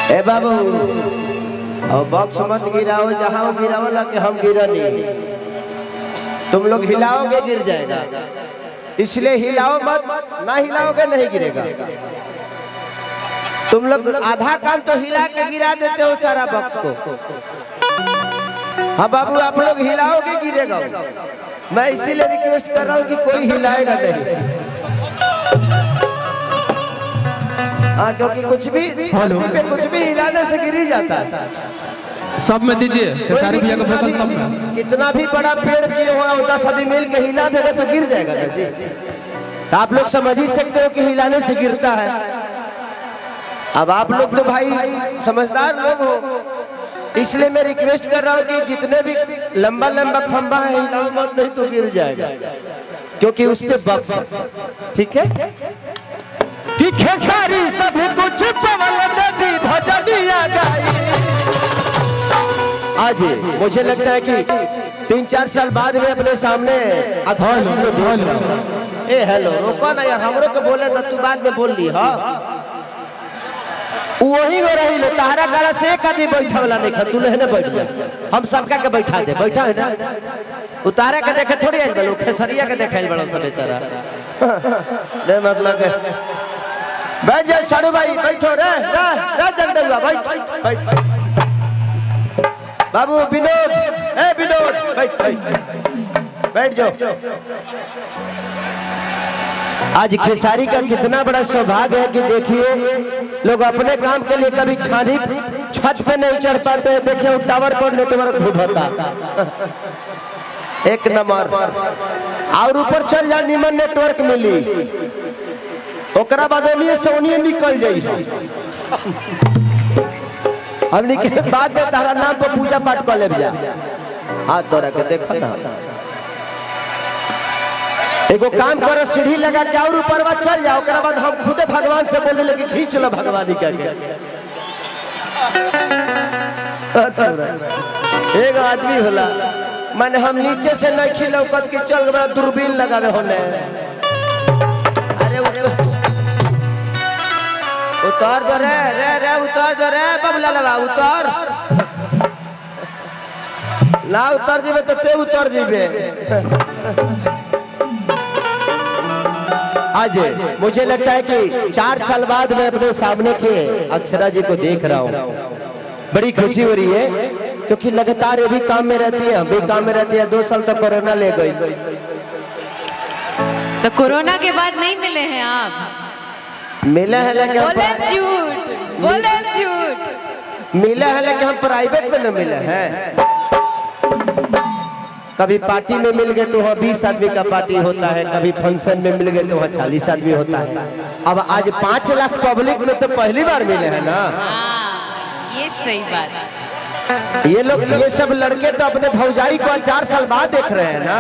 ए बाबू और बॉक्स मत गिराओ, जहाँ गिराओ ला कि हम गिरा नहीं, तुम लोग हिलाओगे गिर जाएगा, इसलिए हिलाओ मत, ना हिलाओगे नहीं गिरेगा। तुम लोग आधा काम तो हिला के गिरा देते हो सारा बॉक्स को। हाँ बाबू आप लोग हिलाओगे गिरेगा, मैं इसीलिए रिक्वेस्ट कर रहा हूँ कि कोई हिलाएगा नहीं। हाँ क्योंकि कुछ भी हिलाने से गिर ही जाता है। सब में दीजिए सारी भैया का बोतल सब में। कितना भी बड़ा पेड़ किए हुआ 10 आदमी मिल के हिला देगा तो गिर जाएगा ना जी। तो आप लोग समझ ही सकते हो कि हिलाने से गिरता है। अब आप लोग तो भाई समझदार लोग हो, इसलिए मैं रिक्वेस्ट कर रहा हूँ कि जितने भी लंबा लंबा खंबा है हिलाओ मत, नहीं तो गिर जाएगा, क्योंकि उस पे बक्स। ठीक है कि खेसारी सब कुछ पवन देवी भजनिया गाई। आज मुझे लगता है कि 3-4 साल बाद में अपने सामने ए हेलो रोको ना यार, हमरो को बोले तो तू बाद में बोल ली। हाँ वही हो रही लो, तारा गाला से एक आदमी बैठा वाला नहीं, तू लेने बैठ जा, हम सबका के बैठा दे। बैठा है ना, उतारे के देखे थोड़ी आइल बलो, खेसरिया के देखे आइल बलो सब बेचारा। ले मतलब बैठ जा साड़ू भाई, बैठो रे जगदलवा, बैठ बाबू विनोद, ए विनोद बैठ जाओ। आज खेसारी का कितना बड़ा सौभाग्य है कि देखिए लोग अपने काम के लिए कभी छानी छत पे नहीं चढ़ पाते। देखिए टावर पर नेटवर्क ढूंढता एक नंबर, और ऊपर चल जा निमन नेटवर्क मिली, ओकरा बाद सोनिए निकल जाई। हमने के बाद में तारा नाम पर पूजा पाठ कर ले जा। हाथ तोड़ा के देखो ना, एगो काम करो सीढ़ी लगा के और ऊपर बात चल जाओ, ओकरा बाद हम खुदे भगवान से बोले लगे खींच लो भगवानी का के। एक आदमी होला माने हम नीचे से नहीं खिलौकत के चल बड़ा दूरबीन लगावे होने। अरे उतार दो रे उतार दो रे बबला लगा, उतार ना, उतर जीवे तो ते उतर जीवे। आज मुझे लगता है कि 4 साल बाद मैं अपने सामने के अक्षरा जी को देख रहा हूँ, बड़ी खुशी हो रही है, क्योंकि लगातार ये भी काम में रहती है, हम भी काम में रहती है। 2 साल तक कोरोना ले गई। तो कोरोना के बाद नहीं मिले हैं आप? मिला है लेकिन बोले झूठ मिला है लेकिन हम प्राइवेट में न मिले हैं। कभी पार्टी में मिल गए तो वहाँ 20 आदमी का पार्टी होता है, कभी फंक्शन में मिल गए तो वहाँ 40 आदमी होता है। अब आज 5 लाख पब्लिक में तो पहली बार मिले हैं ना। ये सही बात। ये लोग ये सब लड़के तो अपने भौजाई को 4 साल बाद देख रहे हैं ना।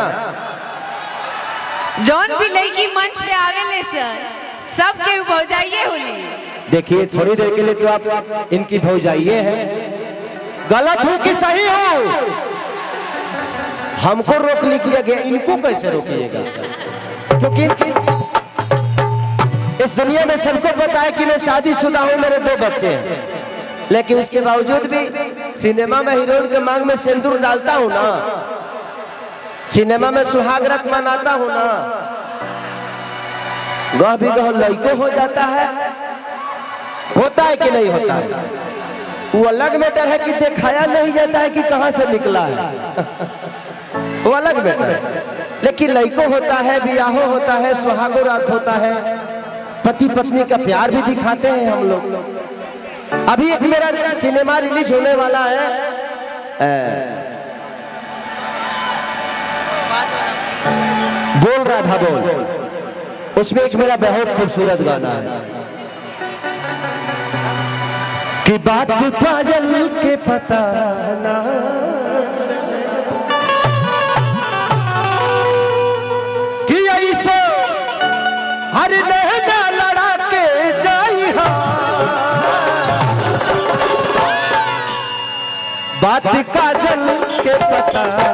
जौन भी लड़की मंच पे आवेले सब के भौजाइये होली। देखिए थोड़ी देर के लिए तो आप इनकी भौजाइये हैं, गलत हो कि सही हो हमको रोक लिया गया, इनको कैसे रोकिएगा? क्योंकि इस दुनिया में सबको पता है कि मैं शादीशुदा हूँ, मेरे 2 बच्चे हैं, लेकिन उसके बावजूद भी सिनेमा में हीरोइन के मांग में सिंदूर डालता हूँ ना, सिनेमा में सुहाग रात मनाता हूँ ना, गह भी गह लड़को हो जाता है, होता है कि नहीं होता है? वो अलग मैटर है कि दिखाया नहीं जाता है कि कहां से निकला है, वो अलग मैटर है। लेकिन लड़को होता है, बियाहो होता है, सुहागो रात होता है, पति पत्नी का प्यार भी दिखाते हैं हम लोग। अभी एक मेरा सिनेमा रिलीज होने वाला है, बोल राधा बोल, उसमें एक मेरा बहुत खूबसूरत गाना है कि बात पागल के पता ना कि ऐसे हर नहना लड़ा के जाई, बात काजल के पता ना।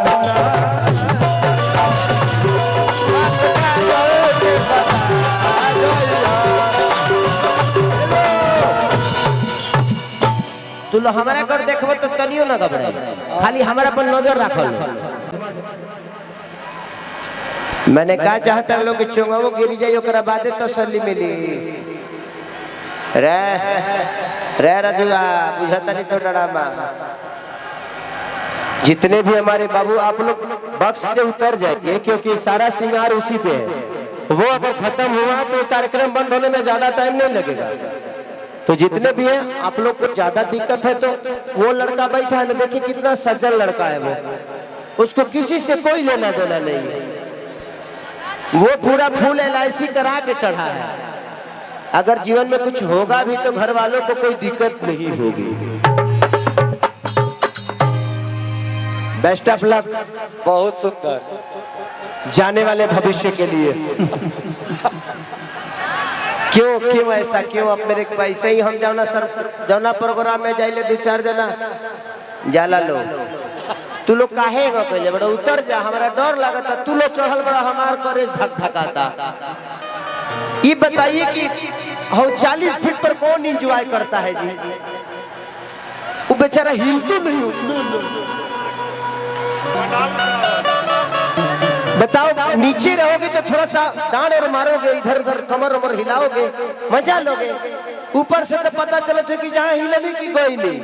तू लो हमारा कर देखबो तो तनियो ना घबराई, खाली हमारा पर नजर रखल। मैंने कहा चाहता लोग कि चोंगो गिरी जाई ओकरा बादे तसल्ली मिली। रे रे रजुआ बुझता नहीं तो डरामा। जितने भी हमारे बाबू आप लोग बक्स से उतर जाइए, क्योंकि सारा श्रृंगार उसी पे है। वो अगर खत्म हुआ तो कार्यक्रम बंद होने में ज्यादा टाइम नहीं लगेगा। तो जितने भी हैं आप लोग को ज्यादा दिक्कत है तो वो लड़का बैठा है ना, देखिए कितना सज्जन लड़का है वो, उसको किसी से कोई लेना देना नहीं है। वो पूरा फुल LIC करा के चढ़ा है। अगर जीवन में कुछ होगा भी तो घर वालों को कोई दिक्कत नहीं होगी। Best of luck. बहुत सुंदर जाने वाले भविष्य के लिए। क्यों क्यों ऐसा क्यों? अब मेरे पैसे ही हम जाना सर जाना प्रोग्राम में जाइले 2-4 जना जाला लो, तू लोग काहे गो पहले बड़ा उतर जा, हमारा डर लगता। तू लोग चढ़ल बड़ा हमार करे धक धकाता। ये बताइए कि हो 40 फीट पर कौन एंजॉय करता है जी? वो बेचारा हिल तो नहीं। बताओ, नीचे रहोगे तो थोड़ा सा डांड और मारोगे, इधर उधर कमर उमर हिलाओगे, मजा लोगे। ऊपर से तो पता चले थे कि जहाँ हिलने की कोई नहीं।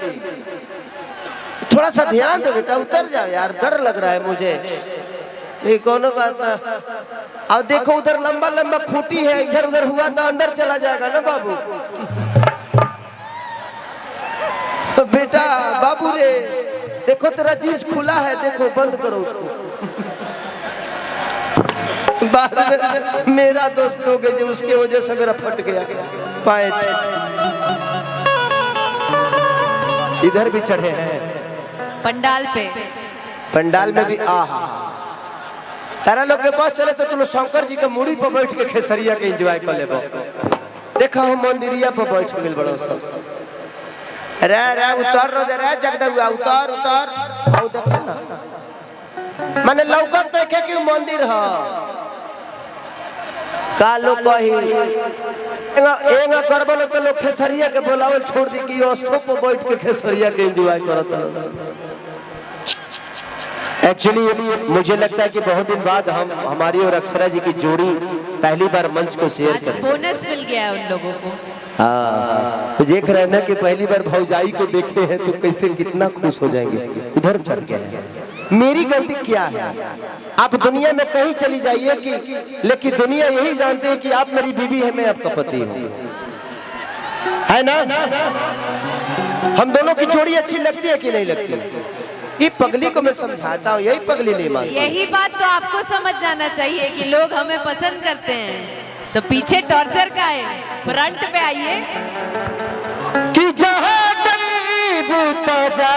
थोड़ा सा ध्यान दो बेटा, उतर जाओ यार, डर लग रहा है मुझे। नहीं कोनो बात ना। अब देखो उधर लंबा लंबा खूंटी है, इधर उधर हुआ तो अंदर चला जाएगा ना बाबू। बेटा बाबू रे, देखो तेरा जींस खुला है, देखो बंद करो उसको। बाद में मेरा दोस्त हो गए जो उसके वजह से मेरा फट गया पैंट। इधर भी चढ़े हैं पंडाल पे, पंडाल में भी। आहा, तारा लोग के पास चले तो तुम शंकर जी के मूड़ी पर बैठ के खेसरिया के एंजॉय कर लेबो। देखा हम मंदिरिया पर बैठ मिल बड़ो सब। रे रे उतर रो रे जगदुआ, उतर उतर। आओ देखो ना, माने लौकत देखे कि मंदिर है का। लोग कही एंगा करबल तो लोग खेसरिया के बोलावल छोड़ दी कि अस्थो पर बैठ के खेसरिया के एंजॉय करता। एक्चुअली मुझे लगता है कि बहुत दिन बाद हम हमारी और अक्षरा जी की जोड़ी पहली बार मंच को शेयर आज करें। बोनस मिल गया है उन लोगों को। हाँ, तो देख रहे हैं ना कि पहली बार भौजाई को देखे हैं तो कैसे कितना खुश हो जाएंगे। इधर चढ़ गए हैं। मेरी गलती क्या है? आप दुनिया में कहीं चली जाइए कि, लेकिन दुनिया यही जानती है कि आप मेरी बीवी है, मैं आपका पति हूँ, है ना? हम दोनों की जोड़ी अच्छी लगती है कि नहीं लगती? ये पगली को मैं समझाता हूँ, यही पगली नहीं मानती। यही बात तो आपको समझ जाना चाहिए कि लोग हमें पसंद करते हैं तो पीछे टॉर्चर का है, फ्रंट पे आइए। कि जहाँ गरीब तो जा